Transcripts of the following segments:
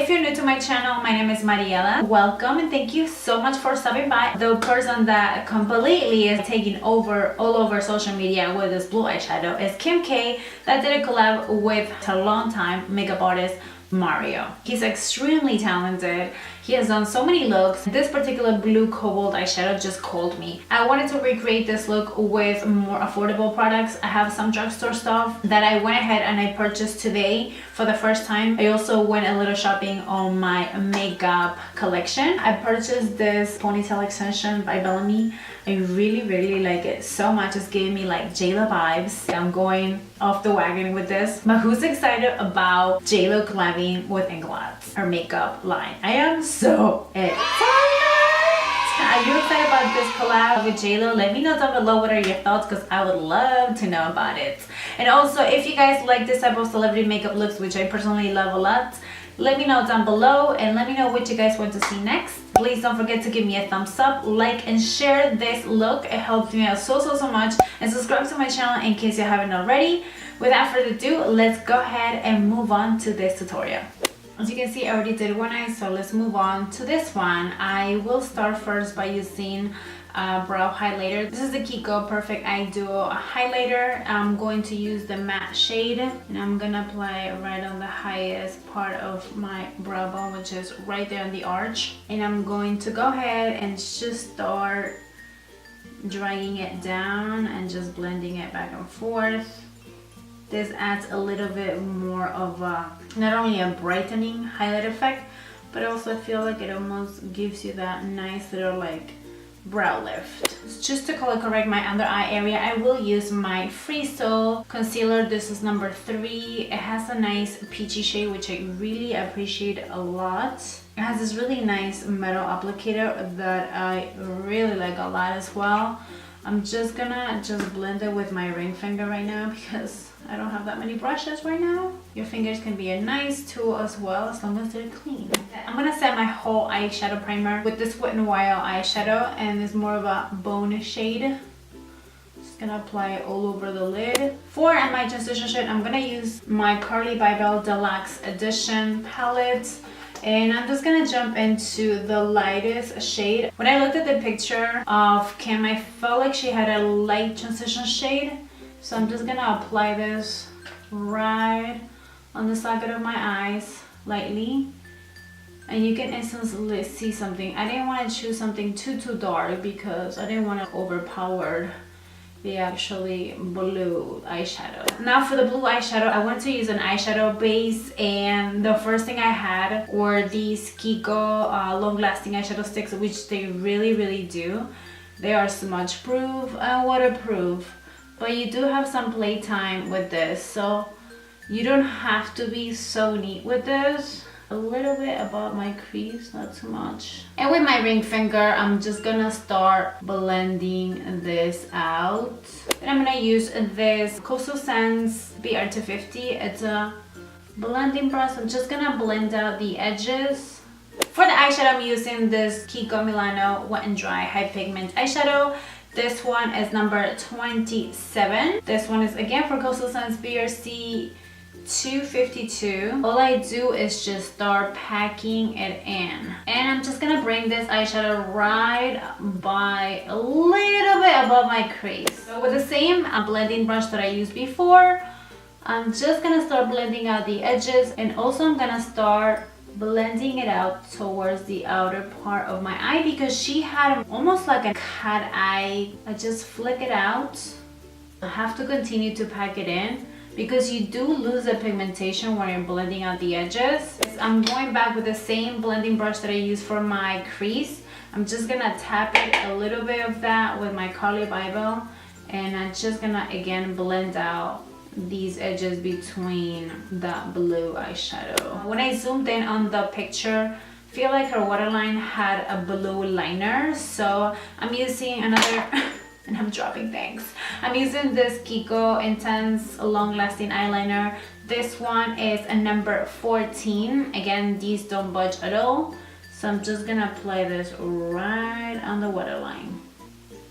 If you're new to my channel, my name is Mariela. Welcome and thank you so much for stopping by. The person that completely is taking over all over social media with this blue eyeshadow is Kim K, that did a collab with a long time makeup artist Mario. He's extremely talented. He has done so many looks. This particular blue cobalt eyeshadow just called me. I wanted to recreate this look with more affordable products. I have some drugstore stuff that I went ahead and I purchased today for the first time. I also went a little shopping on my makeup collection. I purchased this ponytail extension by Bellamy. I really like it so much. It's giving me like J.Lo vibes. I'm going off the wagon with this. But who's excited about J.Lo collabing with Inglot, her makeup line? I am so excited. Are you excited about this collab with J.Lo? Let me know down below what are your thoughts, because I would love to know about it. And also, if you guys like this type of celebrity makeup looks, which I personally love a lot, let me know down below and let me know what you guys want to see next. Please don't forget to give me a thumbs up, like, and share this look. It helps me out so much. And subscribe to my channel in case you haven't already. Without further ado, let's go ahead and move on to this tutorial. As you can see, I already did one eye, so let's move on to this one. I will start first by using brow highlighter. This is the Kiko Perfect Eye Duo highlighter. I'm going to use the matte shade and I'm gonna apply it right on the highest part of my brow bone, which is right there on the arch. And I'm going to go ahead and just start dragging it down and just blending it back and forth. This adds a little bit more of a, not only a brightening highlight effect, but also I feel like it almost gives you that nice little like brow lift. Just to color correct my under eye area, I will use my Freestyle concealer. This is number 3. It has a nice peachy shade, which I really appreciate a lot. It has this really nice metal applicator that I really like a lot as well. I'm just gonna blend it with my ring finger right now because I don't have that many brushes right now. Your fingers can be a nice tool as well, as long as they're clean. I'm gonna set my whole eyeshadow primer with this Wet n Wild eyeshadow, and it's more of a bone shade. Just gonna apply it all over the lid. For my transition shade, I'm gonna use my Carly Bybel Deluxe Edition palette. And I'm just gonna jump into the lightest shade. When I looked at the picture of Kim, I felt like she had a light transition shade. So I'm just gonna apply this right on the socket of my eyes, lightly. And you can instantly see something. I didn't want to choose something too dark because I didn't want to overpower the actually blue eyeshadow. Now for the blue eyeshadow, I wanted to use an eyeshadow base, and the first thing I had were these Kiko long-lasting eyeshadow sticks, which they really do. They are smudge proof and waterproof, but you do have some playtime with this, so you don't have to be so neat with this. A little bit above my crease, not too much. And with my ring finger, I'm just gonna start blending this out. And I'm gonna use this Coastal Sands BR250. It's a blending brush. I'm just gonna blend out the edges. For the eyeshadow, I'm using this Kiko Milano Wet n Dry High Pigment eyeshadow. This one is number 27. This one is again for Coastal Sands BRC 252. All I do is just start packing it in, and I'm just gonna bring this eyeshadow right by a little bit above my crease. So with the same blending brush that I used before, I'm just gonna start blending out the edges, and also I'm gonna start blending it out towards the outer part of my eye because she had almost like a cat eye. I just flick it out. I have to continue to pack it in because you do lose the pigmentation when you're blending out the edges. I'm going back with the same blending brush that I used for my crease. I'm just gonna tap it a little bit of that with my Carly Bybel, and I'm just gonna again blend out these edges between the blue eyeshadow. When I zoomed in on the picture, I feel like her waterline had a blue liner, so I'm using another and I'm dropping things. I'm using this Kiko Intense Long Lasting Eyeliner. This one is a number 14. Again, these don't budge at all. So I'm just gonna apply this right on the waterline.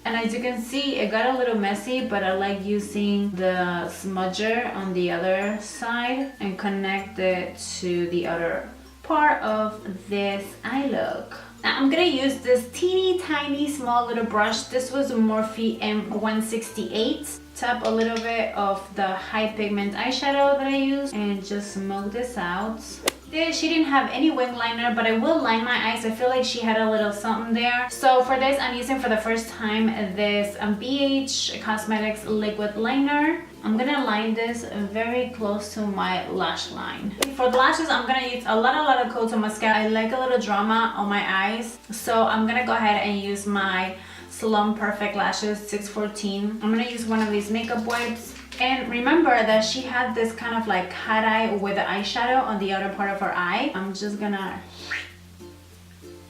And as you can see, it got a little messy, but I like using the smudger on the other side and connect it to the other part of this eye look. Now I'm gonna use this teeny tiny small little brush. This was Morphe M168. Tap a little bit of the high pigment eyeshadow that I used and just smoke this out. She didn't have any wing liner, but I will line my eyes. I feel like she had a little something there. So for this, I'm using for the first time this BH Cosmetics liquid liner. I'm gonna line this very close to my lash line. For the lashes, I'm gonna use a lot of coats of mascara. I like a little drama on my eyes, so I'm gonna go ahead and use my Salon Perfect Lashes 614. I'm gonna use one of these makeup wipes. And remember that she had this kind of like cat eye with the eyeshadow on the outer part of her eye. I'm just gonna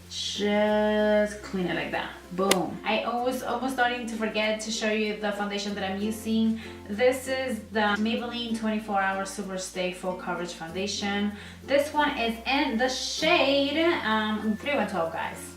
just clean it like that. Boom. I was almost starting to forget to show you the foundation that I'm using. This is the Maybelline 24 Hour Super Stay Full Coverage Foundation. This one is in the shade 3112, guys.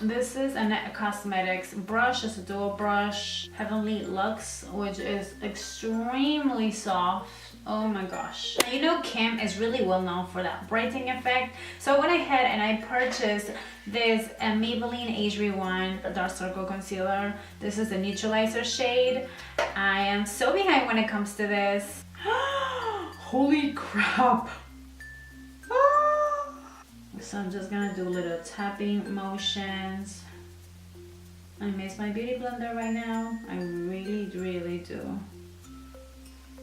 This is a Net Cosmetics brush. It's a dual brush, Heavenly Luxe, which is extremely soft. Oh my gosh. You know, Kim is really well known for that brightening effect. So I went ahead and I purchased this Maybelline Age Rewind Dark Circle Concealer. This is the neutralizer shade. I am so behind when it comes to this. Holy crap. So I'm just gonna do little tapping motions. I miss my beauty blender right now. I really do.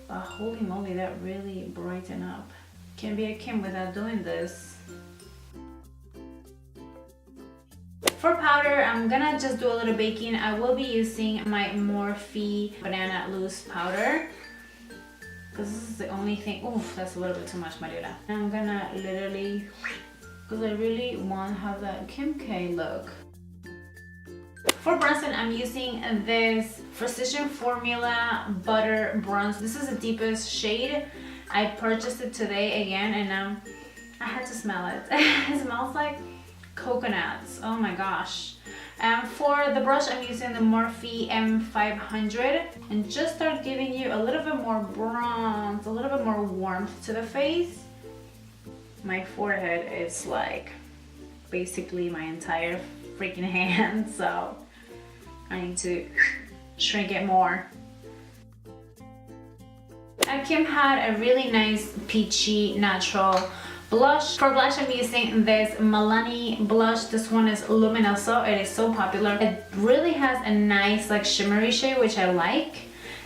But holy moly, that really brightened up. Can't be a Kim without doing this. For powder, I'm gonna just do a little baking. I will be using my Morphe Banana Loose powder, because this is the only thing. Oof, that's a little bit too much, Mariela. I'm gonna literally, because I really want to have that Kim K look. For bronzer, I'm using this Precision Formula Butter Bronze. This is the deepest shade. I purchased it today again, and I had to smell it. It smells like coconuts. Oh my gosh. For the brush, I'm using the Morphe M500, and just start giving you a little bit more bronze, a little bit more warmth to the face. My forehead is like basically my entire freaking hand, so I need to shrink it more. Kim had a really nice peachy natural blush. For blush, I'm using this Milani blush. This one is Luminoso. It is so popular. It really has a nice like shimmery shade, which I like.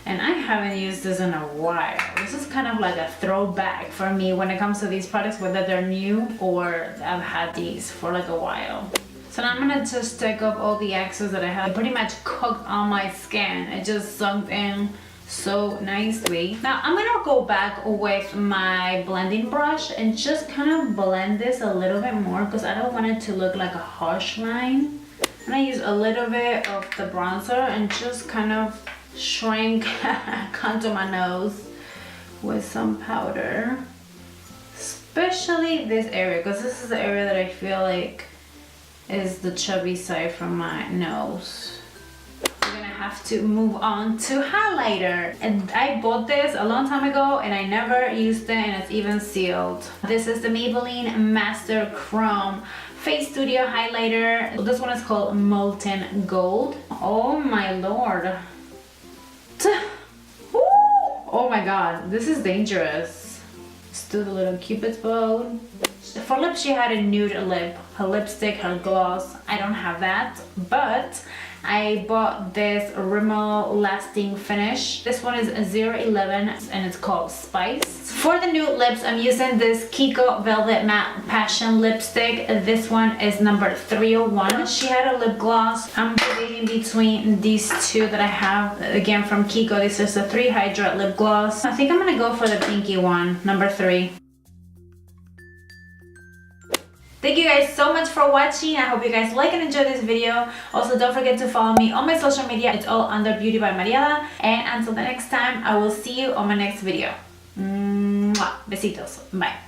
And I haven't used this in a while. This is kind of like a throwback for me when it comes to these products, whether they're new or I've had these for like a while. So now I'm gonna just take up all the excess that I have. I pretty much cooked on my skin. It just sunk in so nicely. Now I'm gonna go back with my blending brush and just kind of blend this a little bit more, because I don't want it to look like a harsh line. I'm gonna use a little bit of the bronzer and just kind of shrink contour my nose with some powder, especially this area, because this is the area that I feel like is the chubby side from my nose. We're gonna have to move on to highlighter, and I bought this a long time ago and I never used it, and it's even sealed. This is the Maybelline Master Chrome Face Studio highlighter. This one is called Molten Gold. Oh my lord. Oh my god, this is dangerous. Let's do the little cupid's bow. For lips, she had a nude lip, her lipstick, her gloss. I don't have that, but I bought this Rimmel Lasting Finish. This one is 011 and it's called Spice. For the nude lips, I'm using this Kiko Velvet Matte Passion lipstick. This one is number 301. She had a lip gloss. I'm debating between these two that I have, again from Kiko. This is a 3 Hydra lip gloss. I think I'm gonna go for the pinky one, number 3. Thank you guys so much for watching. I hope you guys like and enjoy this video. Also, don't forget to follow me on my social media. It's all under Beauty by Mariela. And until the next time, I will see you on my next video. Mwah. Besitos. Bye.